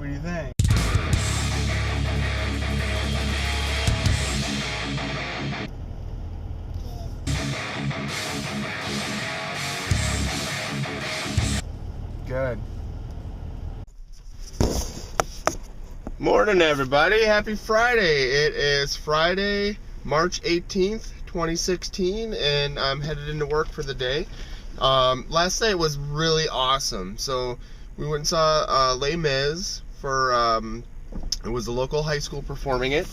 What do you think? Good. Morning, everybody. Happy Friday. It is Friday, March 18th, 2016, and I'm headed into work for the day. Last night was really awesome. So we went and saw Les Mis for, it was a local high school performing it,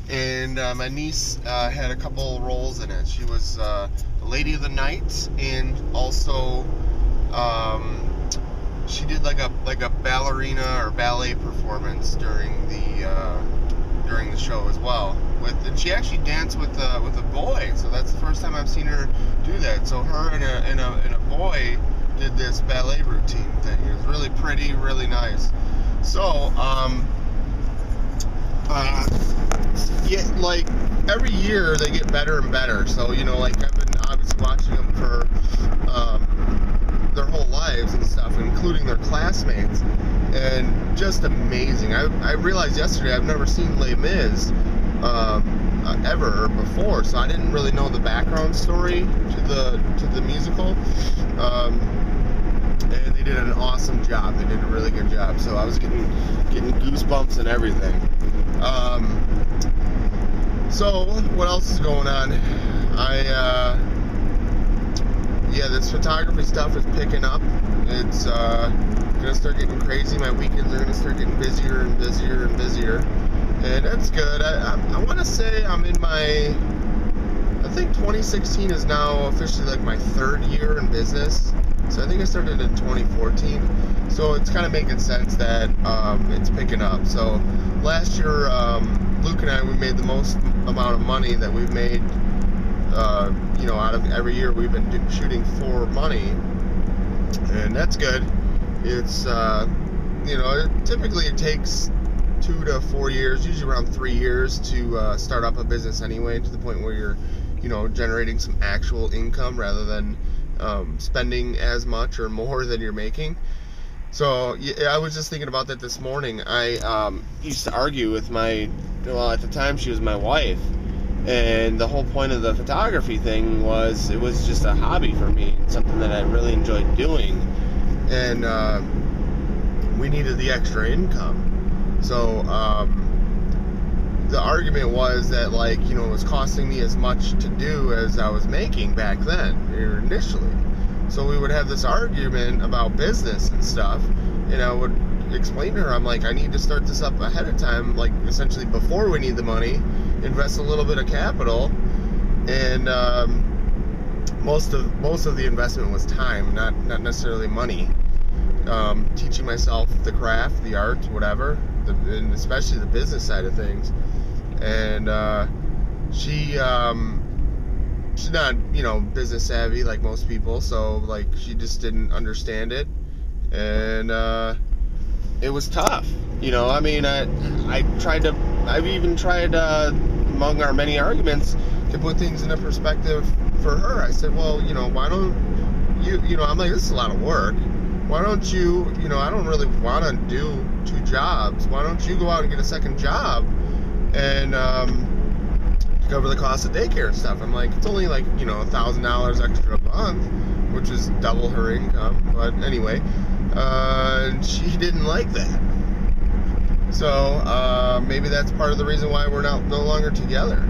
and my niece had a couple roles in it. She was a lady of the night, and also she did like a ballerina or ballet performance during the show as well. And she actually danced with a boy, so that's the first time I've seen her do that. So her and a boy did this ballet routine thing. It was really pretty, really nice. So yeah, like every year they get better and better. So like I've been obviously watching them for their whole lives and stuff, including their classmates, and just amazing. I realized yesterday I've never seen Les Mis ever before, so I didn't really know the background story to the musical, and they did an awesome job. They did a really good job. So I was getting goosebumps and everything. So what else is going on? Yeah, this photography stuff is picking up. It's gonna start getting crazy. My weekends are gonna start getting busier and busier and busier, and that's good. I want to say I'm in my, I think 2016 is now officially like my third year in business. So I think I started in 2014. So it's kind of making sense that it's picking up. So last year, Luke and I, we made the most amount of money that we've made. Out of every year we've been shooting for money, and that's good. It's typically it takes 2 to 4 years, usually around 3 years, to start up a business anyway, to the point where you're generating some actual income rather than spending as much or more than you're making. So yeah, I was just thinking about that this morning. I used to argue with at the time she was my wife. And the whole point of the photography thing was it was just a hobby for me, something that I really enjoyed doing. And we needed the extra income. So the argument was that it was costing me as much to do as I was making back then, initially. So we would have this argument about business and stuff, and I would explain to her, I'm like, I need to start this up ahead of time, like essentially before we need the money, invest a little bit of capital, and most of the investment was time, not necessarily money. Teaching myself the craft, the art, whatever, and especially the business side of things. And she's not business savvy like most people, so she just didn't understand it, and it was tough. I've even tried, among our many arguments, to put things into perspective for her. I said, well, why don't you, I'm like, this is a lot of work. Why don't you, I don't really want to do 2 jobs. Why don't you go out and get a second job and cover the cost of daycare and stuff? I'm like, it's only $1,000 extra a month, which is double her income. But anyway, she didn't like that. So maybe that's part of the reason why we're no longer together.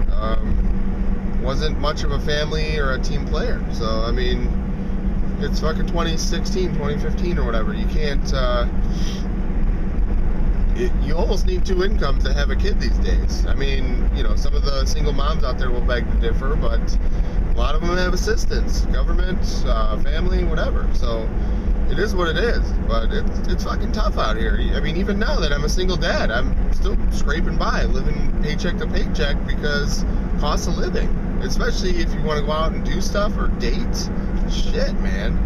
Wasn't much of a family or a team player. So it's fucking 2016, 2015 or whatever. You can't. You almost need 2 incomes to have a kid these days. Some of the single moms out there will beg to differ, but a lot of them have assistants, government, family, whatever. So it is what it is, but it's fucking tough out here. Even now that I'm a single dad, I'm still scraping by, living paycheck to paycheck because cost of living, especially if you want to go out and do stuff or date. Shit, man.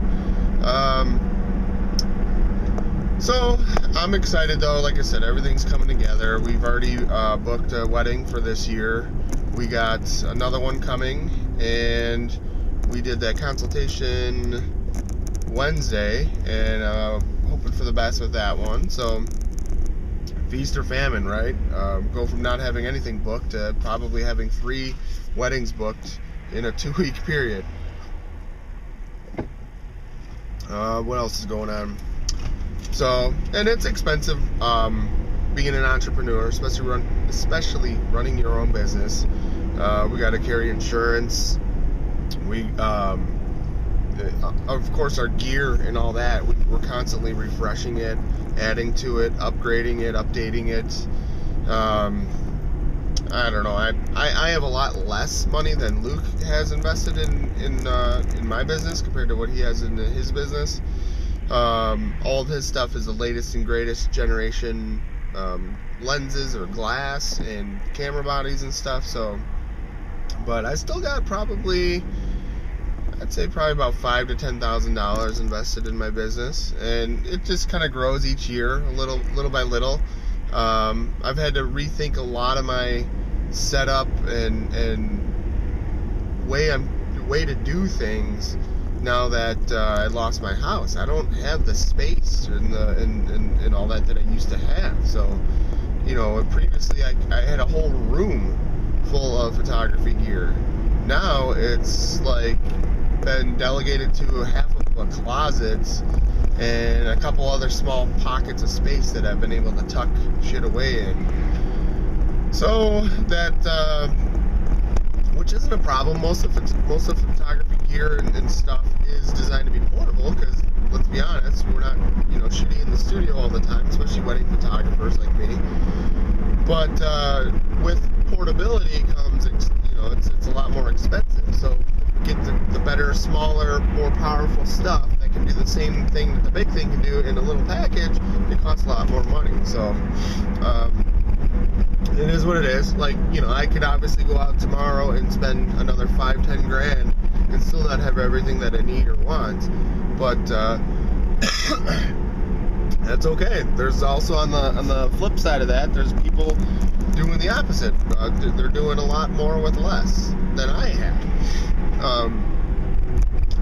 So I'm excited though. Like I said, everything's coming together. We've already booked a wedding for this year. We got another one coming, and we did that consultation Wednesday, and hoping for the best with that one. So feast or famine, right? Go from not having anything booked to probably having 3 weddings booked in a 2-week period. What else is going on? So, and it's expensive being an entrepreneur, especially running your own business. We got to carry insurance. We, of course, our gear and all that. We're constantly refreshing it, adding to it, upgrading it, updating it. I don't know. I have a lot less money than Luke has invested in my business compared to what he has in his business. All of his stuff is the latest and greatest generation lenses or glass and camera bodies and stuff. So, but I still got probably, I'd say probably about $5,000 to $10,000 invested in my business, and it just kind of grows each year, little by little. I've had to rethink a lot of my setup and way to do things now that I lost my house. I don't have the space and all that I used to have. So, you know, previously I had a whole room full of photography gear. Now it's like been delegated to half of a closet and a couple other small pockets of space that I've been able to tuck shit away in. So that, which isn't a problem. Most of photography gear and stuff is designed to be portable, because let's be honest, we're not, you know, shooting in the studio all the time, especially wedding photographers like me. But with portability comes, you know, it's a lot more expensive. So get the better, smaller, more powerful stuff that can do the same thing that the big thing can do in a little package. It costs a lot more money. So it is what it is. Like, you know, I could obviously go out tomorrow and spend another $5-10 grand and still not have everything that I need or want. But that's okay. There's also on the flip side of that, there's people doing the opposite. They're doing a lot more with less than I have.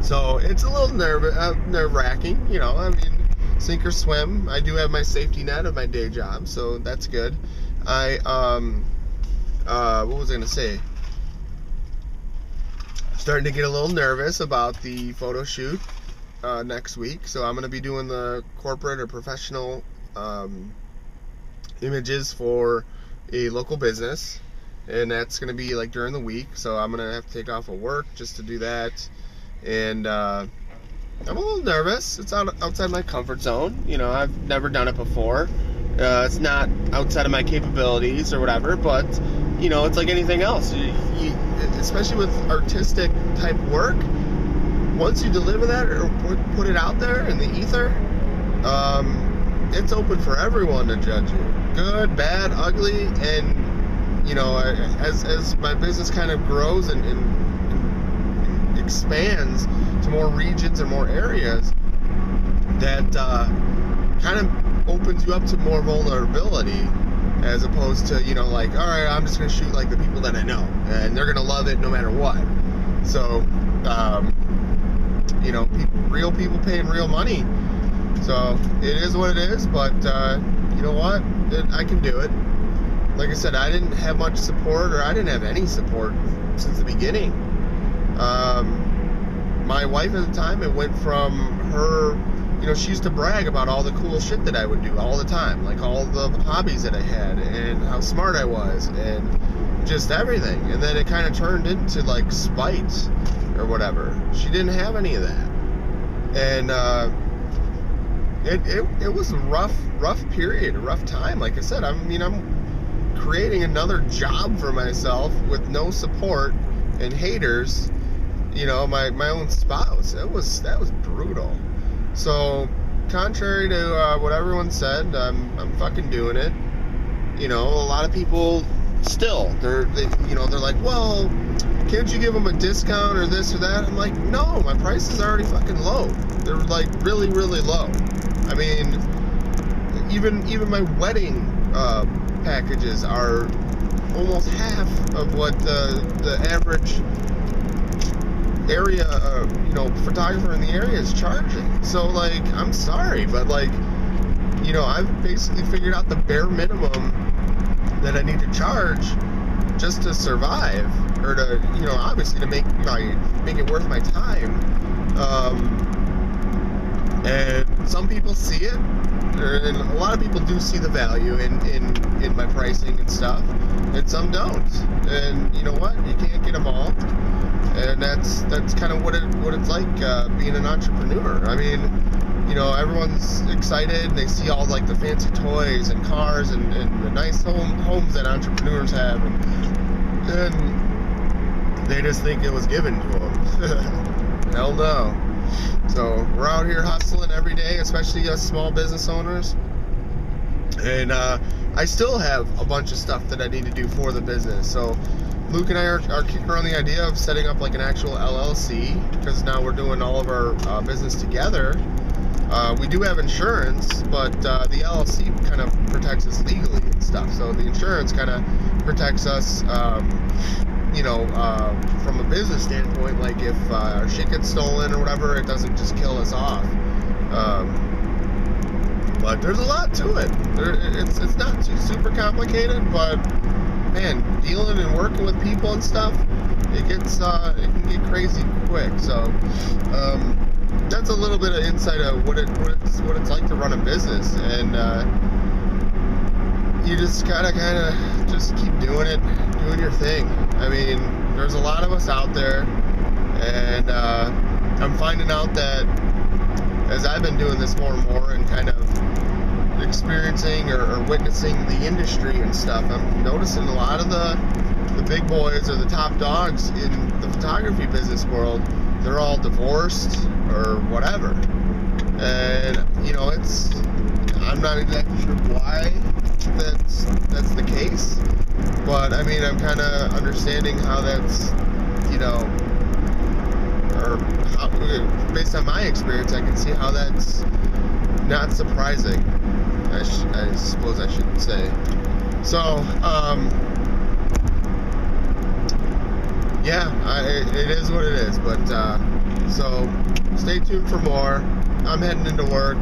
So it's a little nerve-wracking, you know. I mean, sink or swim. I do have my safety net of my day job, so that's good. What was I gonna say? Starting to get a little nervous about the photo shoot next week. So I'm gonna be doing the corporate or professional images for a local business, and that's gonna be like during the week. So I'm gonna have to take off of work just to do that, and I'm a little nervous. It's outside my comfort zone. You know, I've never done it before. It's not outside of my capabilities or whatever, but you know, it's like anything else. Especially with artistic type work, once you deliver that or put it out there in the ether, it's open for everyone to judge you, good, bad, ugly. And you know, as my business kind of grows and expands to more regions and more areas, that kind of opens you up to more vulnerability, as opposed to, you know, like, all right, I'm just gonna shoot like the people that I know and they're gonna love it no matter what. So you know, real people paying real money. So it is what it is. But you know what, I can do it. Like I said, I didn't have much support, or I didn't have any support since the beginning. My wife at the time, it went from her, you know, she used to brag about all the cool shit that I would do all the time, like all the hobbies that I had and how smart I was and just everything. And then it kind of turned into like spite or whatever. She didn't have any of that. And it was a rough period, a rough time. Like I said, I'm creating another job for myself with no support and haters. You know, my own spouse. That was brutal. So, contrary to what everyone said, I'm fucking doing it. You know, a lot of people still, they're like, well, can't you give them a discount or this or that? I'm like, no, my price is already fucking low. They're like really, really low. I mean, even my wedding packages are almost half of what the average area, you know, photographer in the area is charging. So like, I'm sorry, but like, you know, I've basically figured out the bare minimum that I need to charge just to survive, or to, you know, obviously to make it worth my time. And some people see it, and a lot of people do see the value in my pricing and stuff, and some don't. And you know what? You can't get them all, and that's kind of what it's like being an entrepreneur. I mean, you know, everyone's excited, and they see all like the fancy toys and cars and the nice homes that entrepreneurs have, and they just think it was given to them. Hell no. So we're out here hustling every day, especially us small business owners. And I still have a bunch of stuff that I need to do for the business. So Luke and I are kicking around the idea of setting up like an actual LLC, because now we're doing all of our business together. We do have insurance, but the LLC kind of protects us legally and stuff. So the insurance kind of protects us, you know, from a business standpoint. Like if our shit gets stolen or whatever, it doesn't just kill us off. But there's a lot to it. It's not too super complicated, but man, dealing and working with people and stuff, it can get crazy quick. So that's a little bit of insight of what it's like to run a business, and you just gotta just keep doing your thing. I mean, there's a lot of us out there, and I'm finding out that as I've been doing this more and more and kind of experiencing or witnessing the industry and stuff, I'm noticing a lot of the big boys or the top dogs in the photography business world, they're all divorced or whatever. And you know, I'm not exactly sure why that's the case, but I mean, I'm kind of understanding how that's, you know, or how, based on my experience, I can see how that's not surprising. I suppose I shouldn't say. So, yeah, it is what it is. But so stay tuned for more. I'm heading into work,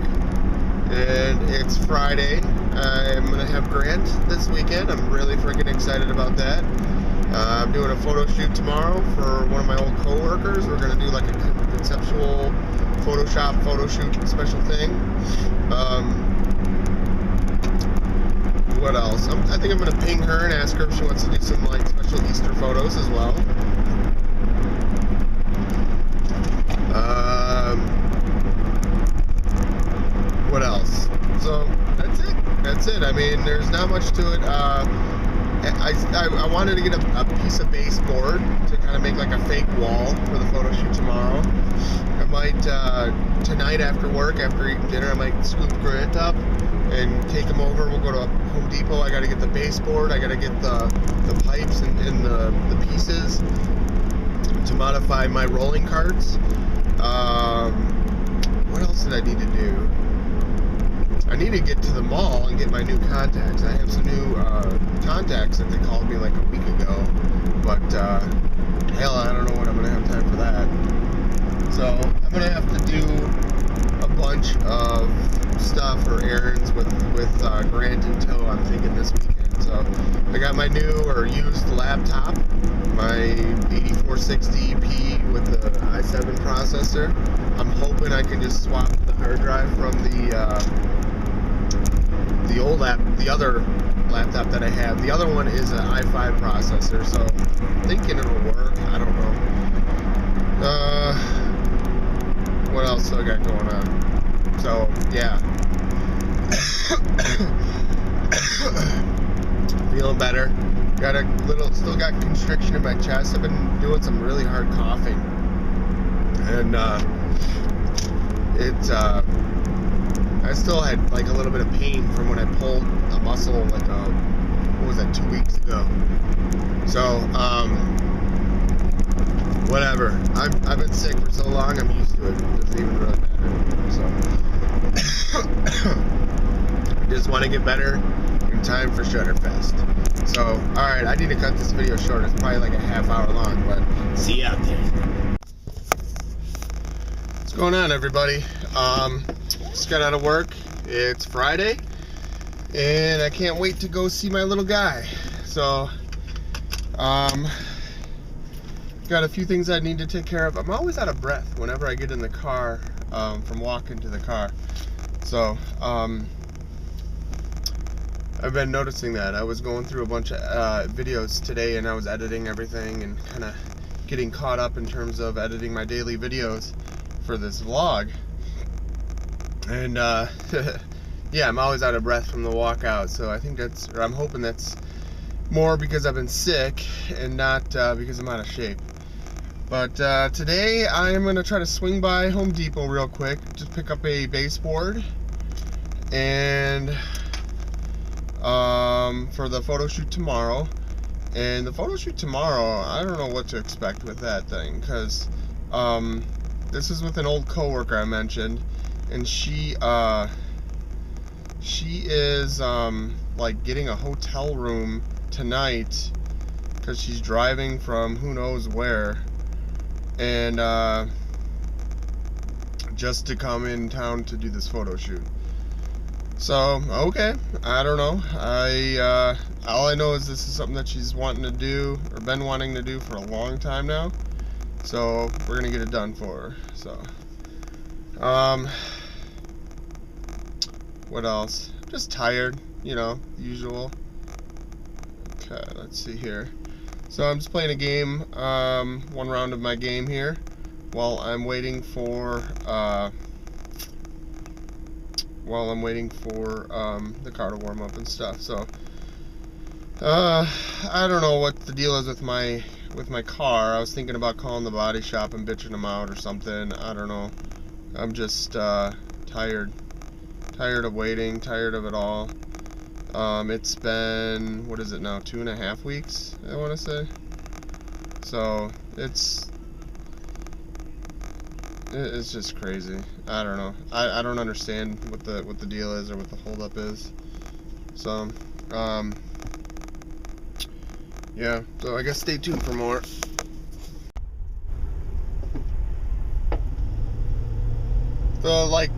and it's Friday. I'm gonna have Grant this weekend. I'm really freaking excited about that. I'm doing a photo shoot tomorrow for one of my old co-workers. We're gonna do like a conceptual Photoshop photo shoot special thing. What else? I think I'm gonna ping her and ask her if she wants to do some like special Easter photos as well. What else? So that's it. I mean, there's not much to it. I wanted to get a piece of baseboard to kind of make like a fake wall for the photo shoot tomorrow. I might tonight after work, after eating dinner, I might scoop Grant up and take him over. We'll go to Home Depot. I got to get the baseboard. I got to get the pipes and the pieces to modify my rolling carts. What else did I need to do? I need to get to the mall and get my new contacts. I have some new contacts that they called me like a week ago, but hell, I don't know when I'm gonna have time for that. So I'm gonna have to do a bunch of stuff or errands with Grant in tow, I'm thinking, this weekend. So I got my new or used laptop, my 8460p with the i7 processor. I'm hoping I can just swap the hard drive from the other laptop that I have. The other one is an i5 processor, so I'm thinking it'll work. I don't know. What else do I got going on? So yeah. Feeling better. Still got constriction in my chest. I've been doing some really hard coughing, and I still had like a little bit of pain from when I pulled a muscle like what was that, 2 weeks ago. So whatever. I've been sick for so long, I'm used to it. It doesn't even really matter. So I just want to get better in time for Shutterfest. So alright, I need to cut this video short. It's probably like a half hour long, but see you out there. What's going on, everybody? Just got out of work. It's Friday, and I can't wait to go see my little guy. So, got a few things I need to take care of. I'm always out of breath whenever I get in the car, from walking to the car. So, I've been noticing that. I was going through a bunch of videos today, and I was editing everything and kind of getting caught up in terms of editing my daily videos for this vlog. And yeah, I'm always out of breath from the walkout. So I think that's, or I'm hoping that's more because I've been sick and not because I'm out of shape. But today I am going to try to swing by Home Depot real quick, just pick up a baseboard, and for the photo shoot tomorrow. And the photo shoot tomorrow, I don't know what to expect with that thing, because this is with an old coworker I mentioned, and she is like getting a hotel room tonight because she's driving from who knows where, and just to come in town to do this photo shoot. So, okay, I don't know. All I know is this is something that she's wanting to do, or been wanting to do for a long time now. So, we're gonna get it done for her. So, what else? Just tired, you know, usual. Okay, let's see here. So I'm just playing a game, one round of my game here, while I'm waiting for the car to warm up and stuff. So I don't know what the deal is with my car. I was thinking about calling the body shop and bitching them out or something. I don't know. I'm just tired of waiting, tired of it all. It's been, what is it now, 2.5 weeks, I want to say. So it's just crazy. I don't know. I don't understand what the deal is or what the holdup is. So, yeah. So I guess stay tuned for more.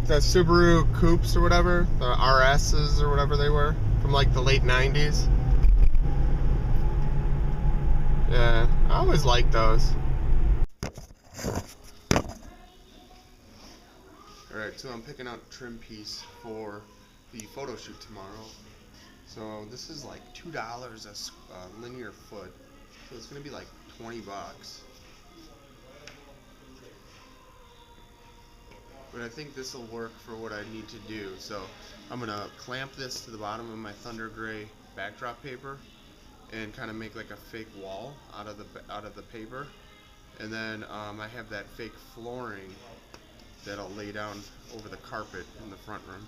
The Subaru Coupes or whatever, the RSs or whatever they were, from like the late 90s. Yeah, I always liked those. Alright, so I'm picking out a trim piece for the photo shoot tomorrow. So this is like $2 a linear foot. So it's going to be like 20 bucks. But I think this will work for what I need to do. So I'm going to clamp this to the bottom of my Thunder Gray backdrop paper and kind of make like a fake wall out of the paper. And then I have that fake flooring that I'll lay down over the carpet in the front room.